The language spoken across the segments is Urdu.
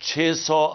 600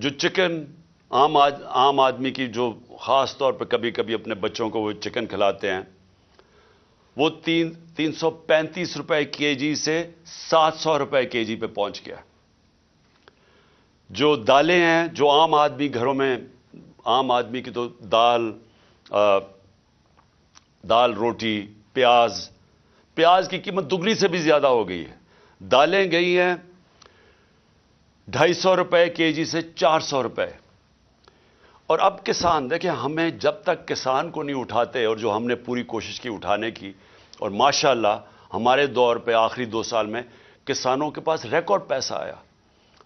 جو چکن عام آدمی کی جو خاص طور پہ کبھی کبھی اپنے بچوں کو وہ چکن کھلاتے ہیں، وہ 335 روپے کے جی سے 700 روپے کے جی پہ پہنچ گیا۔ جو دالیں ہیں، جو عام آدمی گھروں میں، عام آدمی کی تو دال روٹی پیاز کی قیمت دگنی سے بھی زیادہ ہو گئی ہے۔ دالیں گئی ہیں 250 روپے کے جی سے 400 روپے۔ اور اب کسان دیکھیں، ہمیں جب تک کسان کو نہیں اٹھاتے، اور جو ہم نے پوری کوشش کی اٹھانے کی، اور ماشاءاللہ ہمارے دور پہ آخری 2 سال میں کسانوں کے پاس ریکارڈ پیسہ آیا۔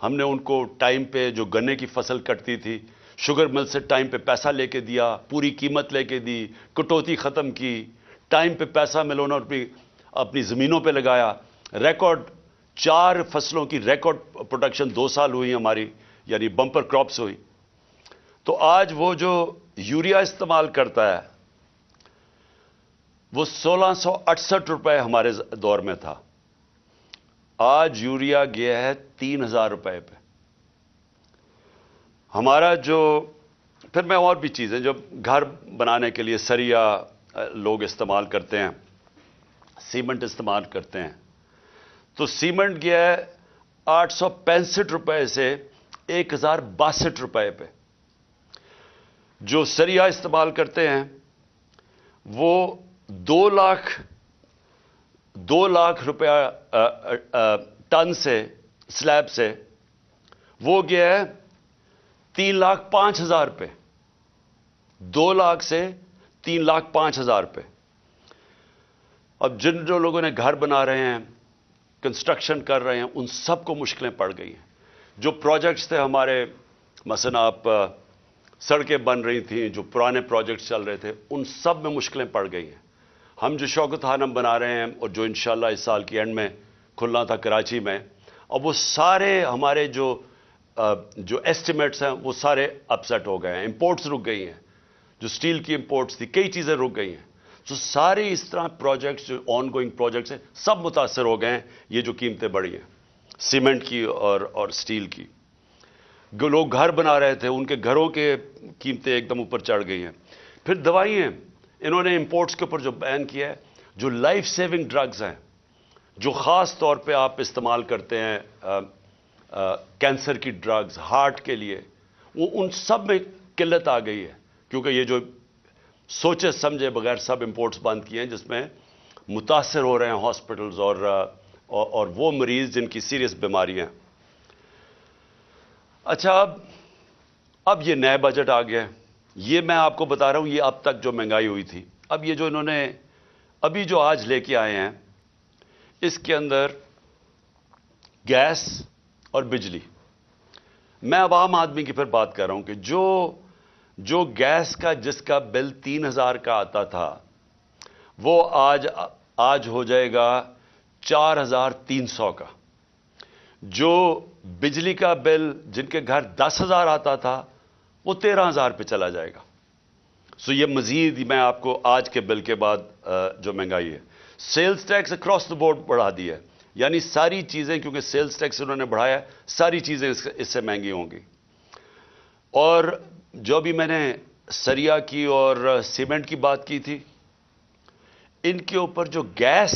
ہم نے ان کو ٹائم پہ جو گنے کی فصل کٹتی تھی، شوگر مل سے ٹائم پہ پیسہ لے کے دیا، پوری قیمت لے کے دی، کٹوتی ختم کی، ٹائم پہ پیسہ ملونا اپنی زمینوں پہ لگایا۔ ریکارڈ 4 فصلوں کی ریکارڈ پروڈکشن 2 سال ہوئی ہماری، یعنی بمپر کراپس ہوئی۔ تو آج وہ جو یوریا استعمال کرتا ہے وہ 1668 روپے ہمارے دور میں تھا، آج یوریا گیا ہے 3000 روپے پہ۔ ہمارا جو پھر میں اور بھی چیزیں جو گھر بنانے کے لیے سریا لوگ استعمال کرتے ہیں، سیمنٹ استعمال کرتے ہیں، تو سیمنٹ گیا ہے 865 روپے سے 1062 روپے پہ۔ جو سریا استعمال کرتے ہیں وہ 2 لاکھ روپیہ ٹن سے، سلیب سے، وہ گیا ہے 3,05,000 پہ۔ 2 لاکھ سے 3,05,000 پہ۔ اب جو لوگوں نے گھر بنا رہے ہیں، کنسٹرکشن کر رہے ہیں، ان سب کو مشکلیں پڑ گئی ہیں۔ جو پروجیکٹس تھے ہمارے، مثلا آپ سڑکیں بن رہی تھیں، جو پرانے پروجیکٹس چل رہے تھے، ان سب میں مشکلیں پڑ گئی ہیں۔ ہم جو شوکت خانم بنا رہے ہیں، اور جو انشاءاللہ اس سال کی اینڈ میں کھلنا تھا کراچی میں، اب وہ سارے ہمارے جو ایسٹیمیٹس ہیں وہ سارے اپسیٹ ہو گئے ہیں۔ امپورٹس رک گئی ہیں، جو سٹیل کی امپورٹس تھی، کئی چیزیں رک گئی ہیں۔ تو سارے اس طرح پروجیکٹس جو آن گوئنگ پروجیکٹس ہیں سب متاثر ہو گئے ہیں، یہ جو قیمتیں بڑھی ہیں سیمنٹ کی اور سٹیل کی۔ لوگ گھر بنا رہے تھے، ان کے گھروں کے قیمتیں ایک دم اوپر چڑھ گئی ہیں۔ پھر دوائیں، انہوں نے امپورٹس کے اوپر جو بین کیا ہے، جو لائف سیونگ ڈرگز ہیں، جو خاص طور پہ آپ استعمال کرتے ہیں، کینسر کی ڈرگز، ہارٹ کے لیے، وہ ان سب میں قلت آ گئی ہے، کیونکہ یہ جو سوچے سمجھے بغیر سب امپورٹس بند کیے ہیں، جس میں متاثر ہو رہے ہیں ہاسپٹلز اور وہ مریض جن کی سیریس بیماریاں ہیں۔ اچھا، اب یہ نئے بجٹ آ گیا، یہ میں آپ کو بتا رہا ہوں، یہ اب تک جو مہنگائی ہوئی تھی، اب یہ جو انہوں نے ابھی جو آج لے کے آئے ہیں، اس کے اندر گیس اور بجلی، میں اب عام آدمی کی پھر بات کر رہا ہوں کہ جو گیس کا جس کا بل 3000 کا آتا تھا، وہ آج ہو جائے گا 4300 کا۔ جو بجلی کا بل جن کے گھر 10,000 آتا تھا، وہ 13,000 پہ چلا جائے گا۔ سو یہ مزید میں آپ کو آج کے بل کے بعد جو مہنگائی ہے، sales tax across the board بڑھا دیا ہے، یعنی ساری چیزیں، کیونکہ سیلز ٹیکس انہوں نے بڑھایا ہے، ساری چیزیں اس سے مہنگی ہوں گی۔ اور جو بھی میں نے سریا کی اور سیمنٹ کی بات کی تھی، ان کے اوپر جو گیس،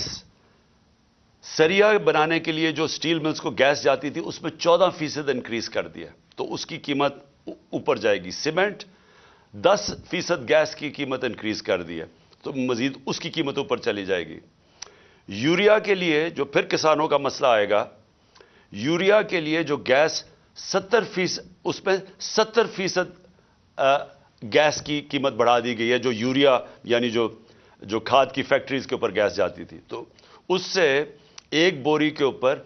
سریا بنانے کے لیے جو سٹیل ملز کو گیس جاتی تھی، اس میں 14% انکریز کر دیا، تو اس کی قیمت اوپر جائے گی۔ سیمنٹ 10% گیس کی قیمت انکریز کر دی ہے، تو مزید اس کی قیمت اوپر چلی جائے گی۔ یوریا کے لیے جو پھر کسانوں کا مسئلہ آئے گا، یوریا کے لیے جو گیس 70%، اس میں 70% گیس کی قیمت بڑھا دی گئی ہے، جو یوریا یعنی جو کھاد کی فیکٹریز کے اوپر گیس جاتی تھی، تو اس سے ایک بوری کے اوپر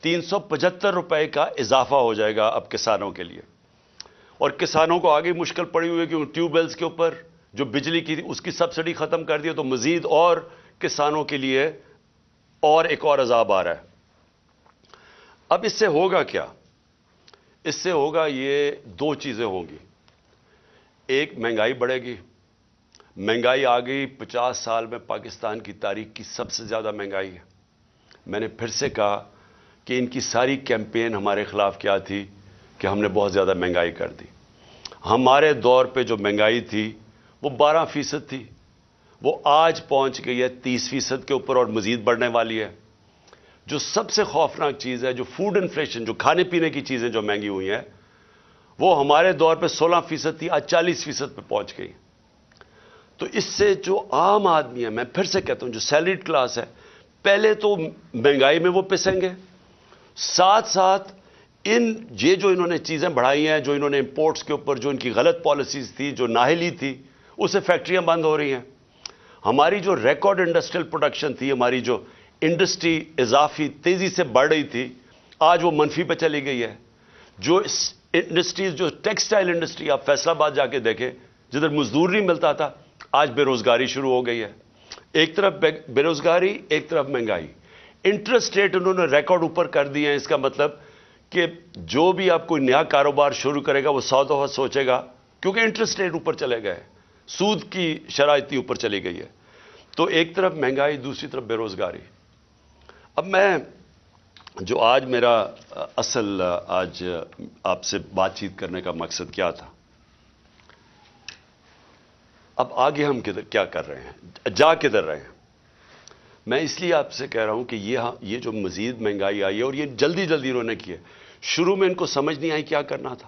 375 روپے کا اضافہ ہو جائے گا اب کسانوں کے لیے۔ اور کسانوں کو آگے مشکل پڑی ہوئی ہے کہ ٹیوب ویلز کے اوپر جو بجلی کی تھی اس کی سبسڈی ختم کر دی ہے، تو مزید اور کسانوں کے لیے اور ایک اور عذاب آ رہا ہے۔ اب اس سے ہوگا کیا؟ اس سے ہوگا یہ 2 چیزیں ہوں گی۔ ایک، مہنگائی بڑھے گی۔ مہنگائی آ گئی 50 سال میں پاکستان کی تاریخ کی سب سے زیادہ مہنگائی ہے۔ میں نے پھر سے کہا کہ ان کی ساری کیمپین ہمارے خلاف کیا تھی کہ ہم نے بہت زیادہ مہنگائی کر دی. ہمارے دور پہ جو مہنگائی تھی وہ 12% تھی، وہ آج پہنچ گئی ہے 30% کے اوپر اور مزید بڑھنے والی ہے. جو سب سے خوفناک چیز ہے، جو فوڈ انفلیشن، جو کھانے پینے کی چیزیں جو مہنگی ہوئی ہیں، وہ ہمارے دور پہ 16% تھی، آج 40% پہ پہنچ گئی. تو اس سے جو عام آدمی ہے، میں پھر سے کہتا ہوں جو سیلریڈ کلاس ہے، پہلے تو مہنگائی میں وہ پسیں گے، ساتھ ساتھ یہ جو انہوں نے چیزیں بڑھائی ہیں، جو انہوں نے امپورٹس کے اوپر جو ان کی غلط پالیسیز تھی، جو نااہلی تھی، اسے فیکٹریاں بند ہو رہی ہیں. ہماری جو ریکارڈ انڈسٹریل پروڈکشن تھی، ہماری جو انڈسٹری اضافی تیزی سے بڑھ رہی تھی، آج وہ منفی پہ چلی گئی ہے. جو انڈسٹریز، جو ٹیکسٹائل انڈسٹری، آپ فیصل آباد جا کے دیکھیں، جدھر مزدور نہیں ملتا تھا، آج بے روزگاری شروع ہو گئی ہے. ایک طرف بے روزگاری، ایک طرف مہنگائی. انٹرسٹ ریٹ انہوں نے ریکارڈ اوپر کر دیے ہیں. اس کا مطلب کہ جو بھی آپ کوئی نیا کاروبار شروع کرے گا وہ 100 دفعہ سوچے گا، کیونکہ انٹرسٹ ریٹ اوپر چلے گئے، سود کی شرح اتنی اوپر چلی گئی ہے. تو ایک طرف مہنگائی، دوسری طرف بے روزگاری. اب میں جو آج میرا اصل آج آپ سے بات چیت کرنے کا مقصد کیا تھا، اب آگے ہم کیا کر رہے ہیں، جا کدھر رہے ہیں. میں اس لیے آپ سے کہہ رہا ہوں کہ یہ جو مزید مہنگائی آئی ہے اور یہ جلدی جلدی انہوں نے کی ہے، شروع میں ان کو سمجھ نہیں آئی کیا کرنا تھا.